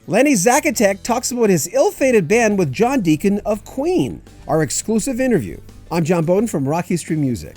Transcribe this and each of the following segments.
Lenny Zakatek talks about his ill-fated band with John Deacon of Queen. Our exclusive interview. I'm John Bowden from Rock History Music.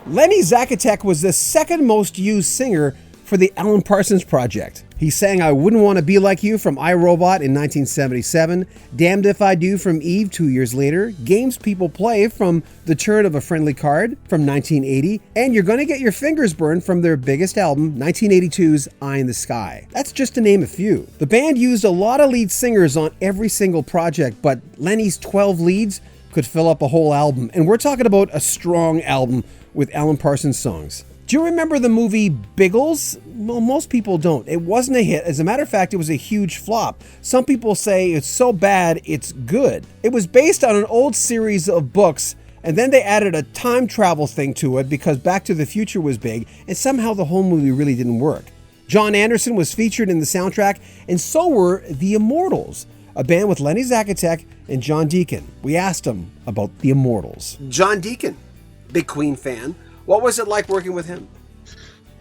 Lenny Zakatek was the second most used singer for the Alan Parsons Project. He sang I Wouldn't Want to Be Like You from I, Robot in 1977, Damned If I Do from Eve 2 years later, Games People Play from The Turn of a Friendly Card from 1980, and You're Gonna Get Your Fingers Burned from their biggest album, 1982's Eye in the Sky. That's just to name a few. The band used a lot of lead singers on every single project, but Lenny's 12 leads could fill up a whole album, and we're talking about a strong album with Alan Parsons songs. Do you remember the movie Biggles? Well, most people don't. It wasn't a hit. As a matter of fact, it was a huge flop. Some people say it's so bad, it's good. It was based on an old series of books, and then they added a time travel thing to it because Back to the Future was big, and somehow the whole movie really didn't work. John Anderson was featured in the soundtrack, and so were the Immortals, a band with Lenny Zakatek and John Deacon. We asked him about the Immortals. John Deacon, big Queen fan. What was it like working with him?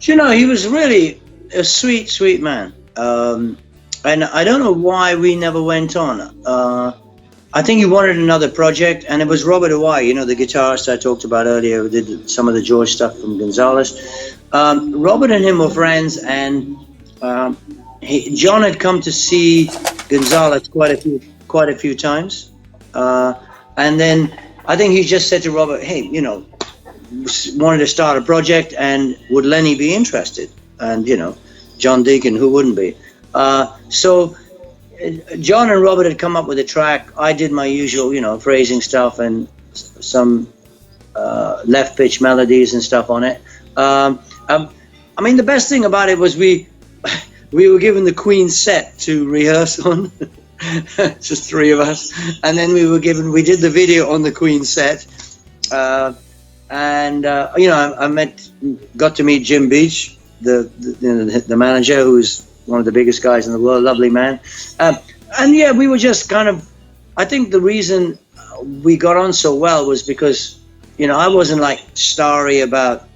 You know, he was really a sweet, sweet man. And I don't know why we never went on. I think he wanted another project, and it was Robert Hawaii, you know, the guitarist I talked about earlier, who did some of the George stuff from Gonzalez. Robert and him were friends, and John had come to see Gonzalez quite a few times. And then I think he just said to Robert, hey, you know, wanted to start a project, and would Lenny be interested? And you know, John Deacon, who wouldn't be? So John and Robert had come up with a track. I did my usual, you know, phrasing stuff and some left pitch melodies and stuff on it. I mean, the best thing about it was we were given the Queen set to rehearse on, just three of us, and then we did the video on the Queen set. And you know, got to meet Jim Beach, the manager, who's one of the biggest guys in the world, lovely man. And yeah, we were just kind of, I think the reason we got on so well was because, you know, I wasn't like starry about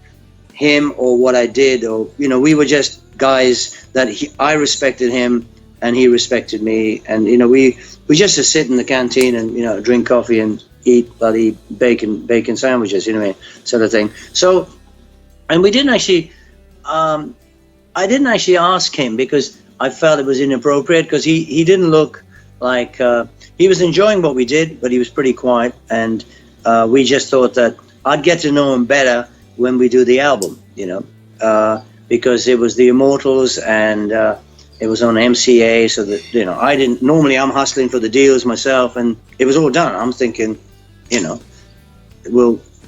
him or what I did, or, you know, we were just guys that I respected him and he respected me. And, you know, we just to sit in the canteen and, you know, drink coffee and eat bloody bacon sandwiches, you know what I mean, sort of thing. So, and we didn't actually, I didn't actually ask him because I felt it was inappropriate, because he didn't look like, he was enjoying what we did, but he was pretty quiet. And we just thought that I'd get to know him better when we do the album, you know, because it was the Immortals, and it was on MCA, so that, you know, I'm hustling for the deals myself, and it was all done. I'm thinking, you know,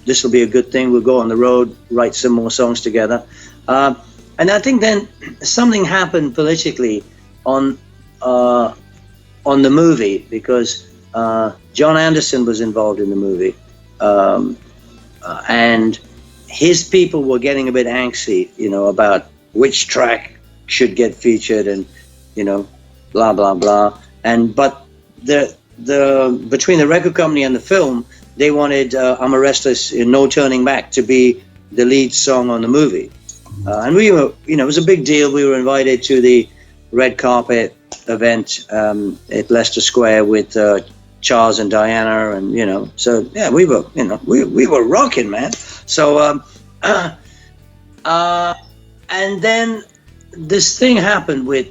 this will be a good thing. We'll go on the road, write some more songs together. And I think then something happened politically on the movie, because John Anderson was involved in the movie, and his people were getting a bit angsty, you know, about which track should get featured, and, you know, blah blah blah. But between the record company and the film, they wanted I'm a Restless, No Turning Back to be the lead song on the movie. And we were, you know, it was a big deal. We were invited to the red carpet event at Leicester Square with Charles and Diana, and, you know, so yeah, we were, you know, we were rocking, man. So and then this thing happened with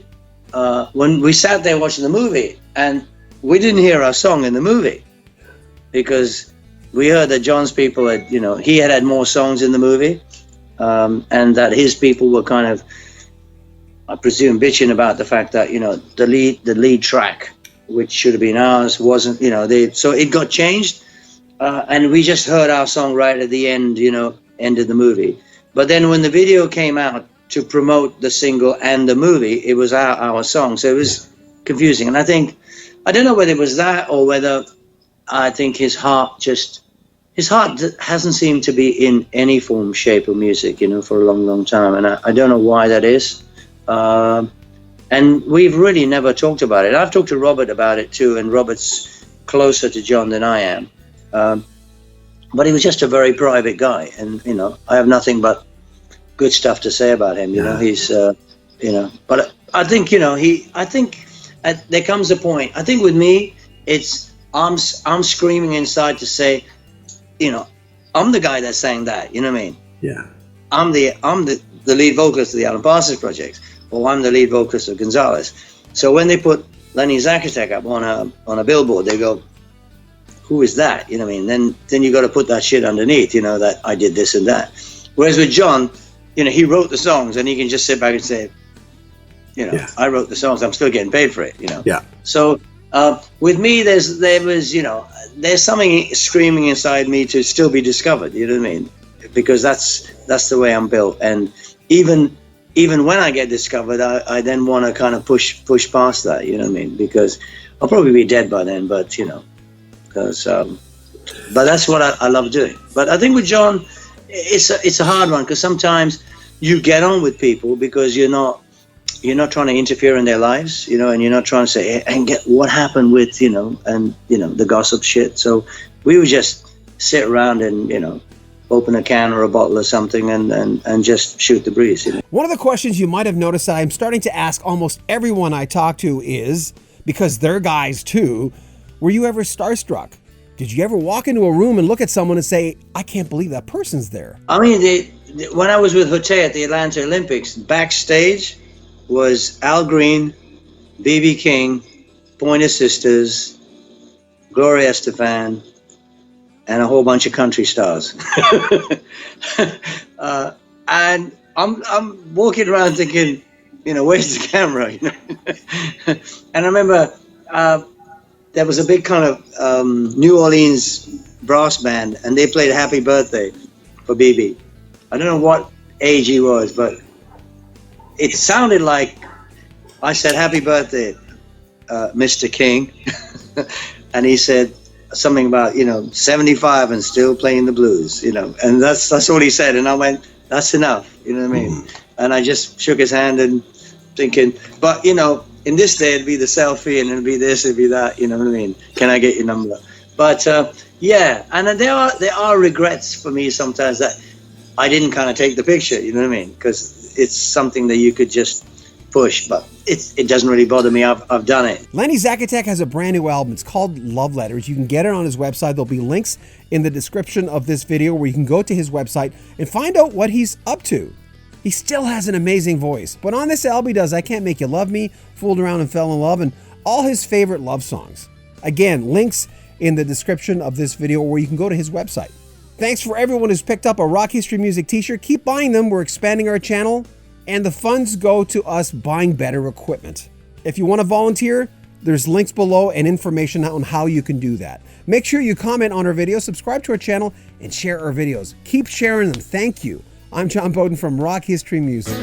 when we sat there watching the movie, and we didn't hear our song in the movie, because we heard that John's people had, you know, he had more songs in the movie, and that his people were kind of, I presume, bitching about the fact that, you know, the lead track, which should have been ours, wasn't, you know, so it got changed, and we just heard our song right at the end, you know, end of the movie. But then when the video came out to promote the single and the movie, it was our song, so it was confusing. And I don't know whether it was that, or whether I think his heart hasn't seemed to be in any form, shape, or music, you know, for a long, long time. And I don't know why that is. And we've really never talked about it. I've talked to Robert about it too, and Robert's closer to John than I am. But he was just a very private guy, and, you know, I have nothing but good stuff to say about him. You know, he's, you know, but I think, I think there comes a point. I think with me, it's I'm screaming inside to say, I'm the guy that sang that. You know what I mean? Yeah. I'm the lead vocalist of the Alan Parsons Project, or I'm the lead vocalist of Gonzalez. So when they put Lenny Zakatek up on a billboard, they go, "Who is that?" You know what I mean? Then you got to put that shit underneath, that I did this and that. Whereas with John, he wrote the songs, and he can just sit back and say, Yeah. I wrote the songs. I'm still getting paid for it. Yeah. So with me, there's something screaming inside me to still be discovered. You know what I mean? Because that's the way I'm built. And even when I get discovered, I then want to kind of push past that. You know what I mean? Because I'll probably be dead by then. But but that's what I love doing. But I think with John, it's a hard one, because sometimes you get on with people because you're not trying to interfere in their lives, and you're not trying to say, and get what happened with, the gossip shit. So we would just sit around and, open a can or a bottle or something and just shoot the breeze. One of the questions you might have noticed that I'm starting to ask almost everyone I talk to is, because they're guys too, were you ever starstruck? Did you ever walk into a room and look at someone and say, I can't believe that person's there? I mean, when I was with Hote at the Atlanta Olympics, backstage was Al Green, B.B. King, Pointer Sisters, Gloria Estefan, and a whole bunch of country stars. And I'm walking around thinking, where's the camera? And I remember there was a big kind of New Orleans brass band, and they played Happy Birthday for BB. I don't know what age he was, but it sounded like I said, "Happy birthday, Mr. King." And he said something about, 75 and still playing the blues, and that's all he said. And I went, that's enough, you know what I mean? And I just shook his hand and thinking, but, in this day, it'd be the selfie, and it'd be this, it'd be that, you know what I mean? Can I get your number? But, yeah, and there are regrets for me sometimes that I didn't kind of take the picture, you know what I mean? Because it's something that you could just push, but it doesn't really bother me. I've done it. Lenny Zakatek has a brand new album. It's called Love Letters. You can get it on his website. There'll be links in the description of this video where you can go to his website and find out what he's up to. He still has an amazing voice, but on this album he does I Can't Make You Love Me, Fooled Around and Fell in Love, and all his favorite love songs. Again, links in the description of this video where you can go to his website. Thanks for everyone who's picked up a Rock History Music t-shirt. Keep buying them. We're expanding our channel, and the funds go to us buying better equipment. If you want to volunteer, there's links below and information on how you can do that. Make sure you comment on our videos, subscribe to our channel, and share our videos. Keep sharing them. Thank you. I'm John Bowden from Rock History Music.